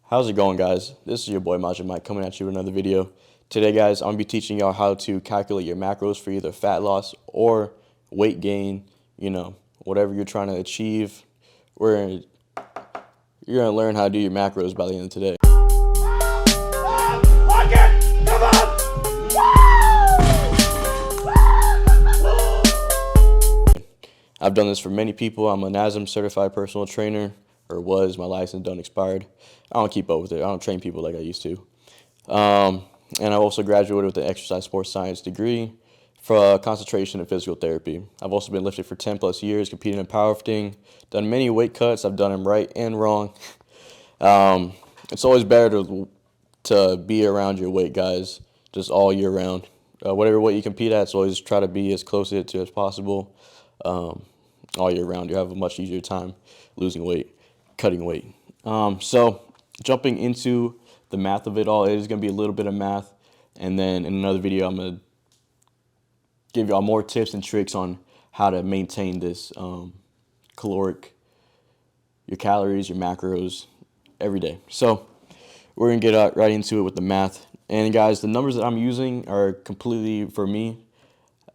How's it going, guys? This is your boy Majin Mike coming at you with another video. Today, guys, I'm going to be teaching y'all how to calculate your macros for either fat loss or weight gain, whatever you're trying to achieve. You're going to learn how to do your macros by the end of today. I've done this for many people. I'm a NASM certified personal trainer, or was. My license done expired. I don't keep up with it. I don't train people like I used to. And I also graduated with an exercise sports science degree for concentration in physical therapy. I've also been lifting for 10 plus years, competing in powerlifting, done many weight cuts. I've done them right and wrong. It's always better to be around your weight, guys, just all year round. Whatever weight you compete at, so always try to be as close to it as possible all year round. You have a much easier time losing weight, cutting weight. So jumping into the math of it all, it is going to be a little bit of math, and then in another video I'm going to give y'all more tips and tricks on how to maintain this caloric, your calories, your macros every day. So we're going to get right into it with the math. And guys, the numbers that I'm using are completely for me.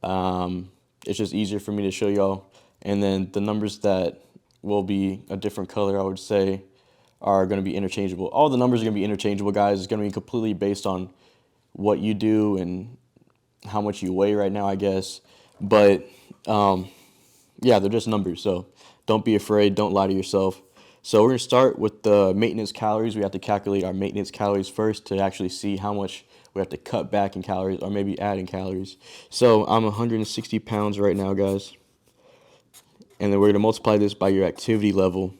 It's just easier for me to show y'all. And then the numbers that will be a different color, I would say, are going to be interchangeable. All the numbers are going to be interchangeable, guys. It's going to be completely based on what you do and how much you weigh right now, I guess. But yeah, they're just numbers. So don't be afraid. Don't lie to yourself. So we're going to start with the maintenance calories. We have to calculate our maintenance calories first to actually see how much we have to cut back in calories or maybe add in calories. So I'm 160 pounds right now, guys. And then we're going to multiply this by your activity level.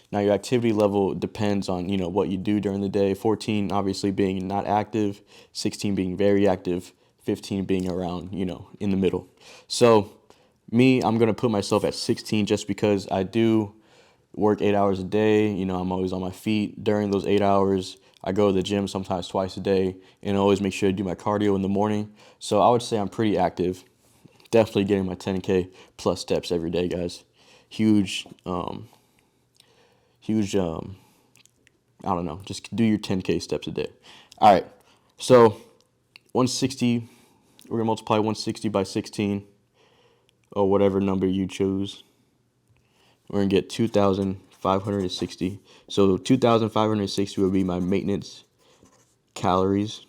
Now, your activity level depends on, what you do during the day. 14 obviously being not active, 16 being very active, 15 being around, in the middle. So I'm going to put myself at 16 just because I do work 8 hours a day. I'm always on my feet during those 8 hours. I go to the gym sometimes twice a day and always make sure to do my cardio in the morning. So I would say I'm pretty active. Definitely getting my 10K plus steps every day, guys. Huge, I don't know, just do your 10K steps a day. All right, so 160, we're going to multiply 160 by 16, or whatever number you choose. We're going to get 2,560. So 2,560 would be my maintenance calories.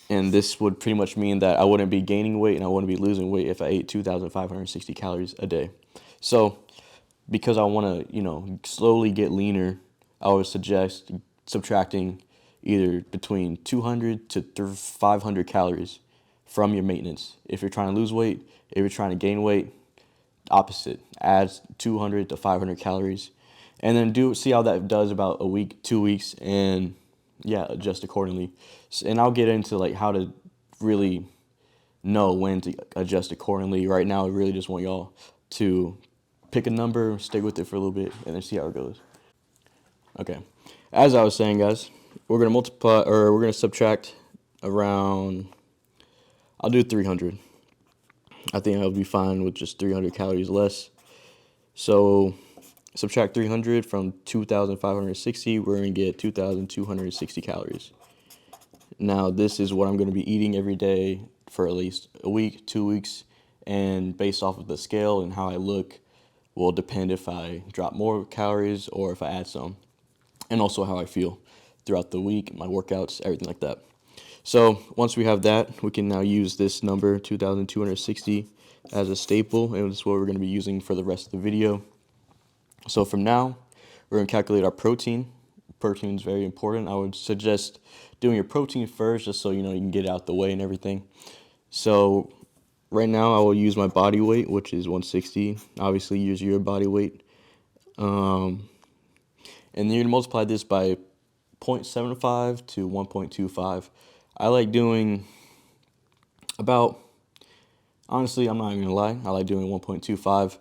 And this would pretty much mean that I wouldn't be gaining weight and I wouldn't be losing weight if I ate 2,560 calories a day. So because I want to, slowly get leaner, I would suggest subtracting either between 200 to 500 calories from your maintenance. If you're trying to lose weight, if you're trying to gain weight, opposite. Add 200 to 500 calories. And then see how that does about a week, 2 weeks, and yeah, adjust accordingly. And I'll get into how to really know when to adjust accordingly. Right now, I really just want y'all to pick a number, stick with it for a little bit, and then see how it goes. Okay, as I was saying, guys, we're gonna we're gonna subtract around. I'll do 300. I think I'll be fine with just 300 calories less. So subtract 300 from 2,560, we're going to get 2,260 calories. Now, this is what I'm going to be eating every day for at least a week, 2 weeks, and based off of the scale and how I look will depend if I drop more calories or if I add some, and also how I feel throughout the week, my workouts, everything like that. So once we have that, we can now use this number, 2,260, as a staple, and this is what we're going to be using for the rest of the video. So from now, we're going to calculate our protein. Protein is very important. I would suggest doing your protein first, just so you can get it out the way and everything. So right now, I will use my body weight, which is 160. Obviously, use your body weight. And then you're going to multiply this by 0.75 to 1.25. I like doing honestly, I'm not even going to lie, I like doing 1.25.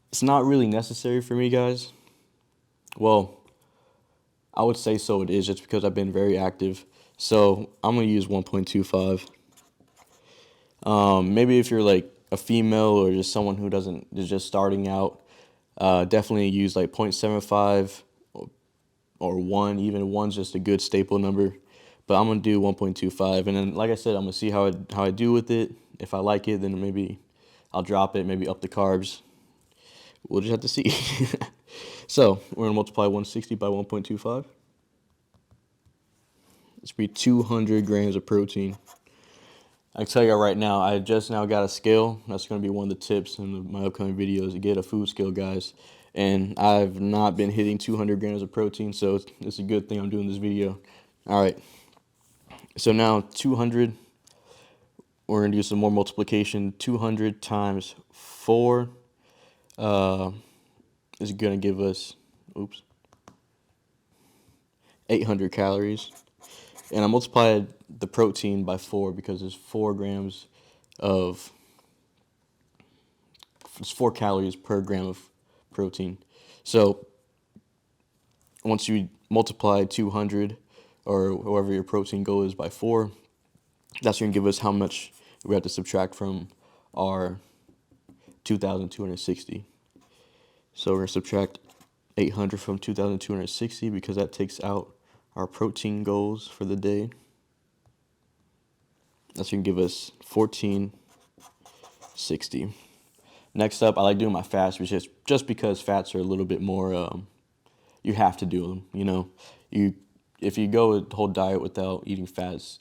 It's not really necessary for me, guys. Well, I would say so it is, just because I've been very active. So I'm going to use 1.25. Maybe if you're like a female or just someone who is just starting out, definitely use like 0.75 or 1, even 1's just a good staple number. But I'm going to do 1.25, and then, like I said, I'm going to see how I do with it. If I like it, then maybe I'll drop it, maybe up the carbs. We'll just have to see. So we're going to multiply 160 by 1.25. It's be 200 grams of protein. I can tell you right now, I just now got a scale. That's going to be one of the tips in my upcoming videos, to get a food scale, guys. And I've not been hitting 200 grams of protein, so it's a good thing I'm doing this video. All right. So now 200, we're going to do some more multiplication. 200 times 4 is going to give us, 800 calories. And I multiplied the protein by 4 because there's 4 calories per gram of protein. So once you multiply 200 or whatever your protein goal is by 4, that's going to give us how much we have to subtract from our 2,260. So we're going to subtract 800 from 2,260 because that takes out our protein goals for the day. That's going to give us 1460. Next up, I like doing my fats, which is just because fats are a little bit more, you have to do them, you know. If you go a whole diet without eating fats,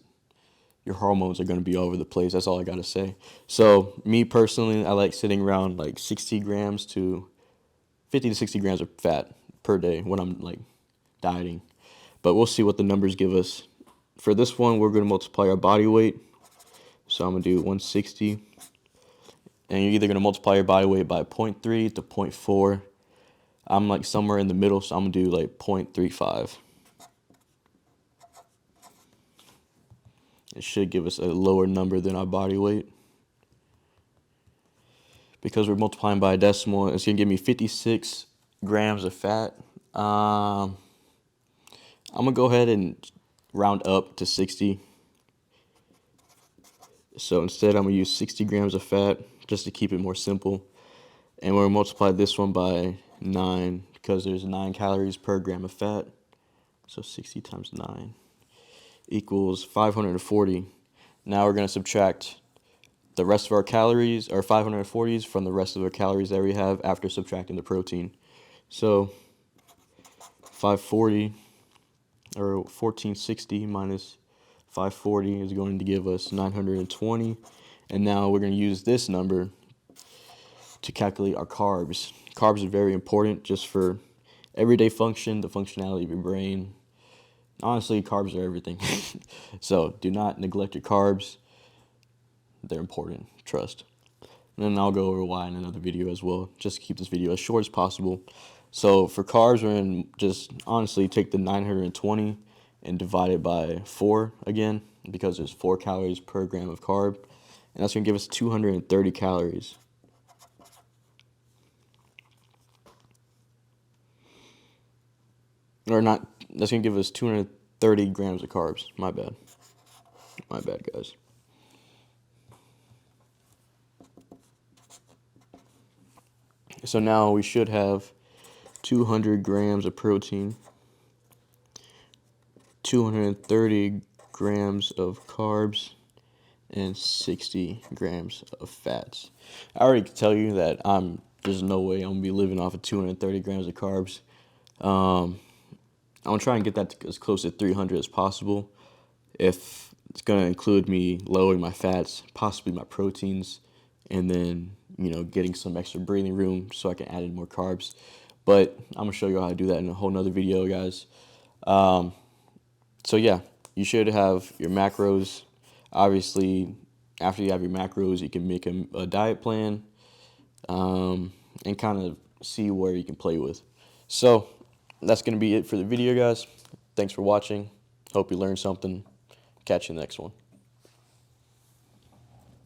your hormones are going to be all over the place. That's all I got to say. So me personally, I like sitting around like 50 to 60 grams of fat per day when I'm like dieting. But we'll see what the numbers give us. For this one, we're going to multiply our body weight. So I'm going to do 160. And you're either going to multiply your body weight by 0.3 to 0.4. I'm like somewhere in the middle, so I'm going to do like 0.35. It should give us a lower number than our body weight. Because we're multiplying by a decimal, it's going to give me 56 grams of fat. I'm going to go ahead and round up to 60. So instead, I'm going to use 60 grams of fat just to keep it more simple. And we're going to multiply this one by 9 because there's 9 calories per gram of fat. So 60 times 9 equals 540. Now we're going to subtract the rest of our calories, or 540s, from the rest of our calories that we have after subtracting the protein. So 540, or 1460 minus 540 is going to give us 920. And now we're going to use this number to calculate our carbs. Carbs are very important just for everyday function, the functionality of your brain. Honestly, carbs are everything. So do not neglect your carbs. They're important, trust. And then I'll go over why in another video as well, just to keep this video as short as possible. So for carbs, we're going to just honestly take the 920 and divide it by 4 again, because there's 4 calories per gram of carb. And that's going to give us 230 calories. Or not, that's going to give us 230 grams of carbs. My bad. My bad, guys. So now we should have 200 grams of protein, 230 grams of carbs, and 60 grams of fats. I already can tell you that there's no way I'm going to be living off of 230 grams of carbs. I'm going to try and get that to as close to 300 as possible. If it's going to include me lowering my fats, possibly my proteins, and then, you know, getting some extra breathing room so I can add in more carbs. But I'm going to show you how to do that in a whole nother video, guys. So yeah, you should have your macros. Obviously, after you have your macros, you can make a diet plan and kind of see where you can play with. So that's going to be it for the video, guys. Thanks for watching. Hope you learned something. Catch you in the next one.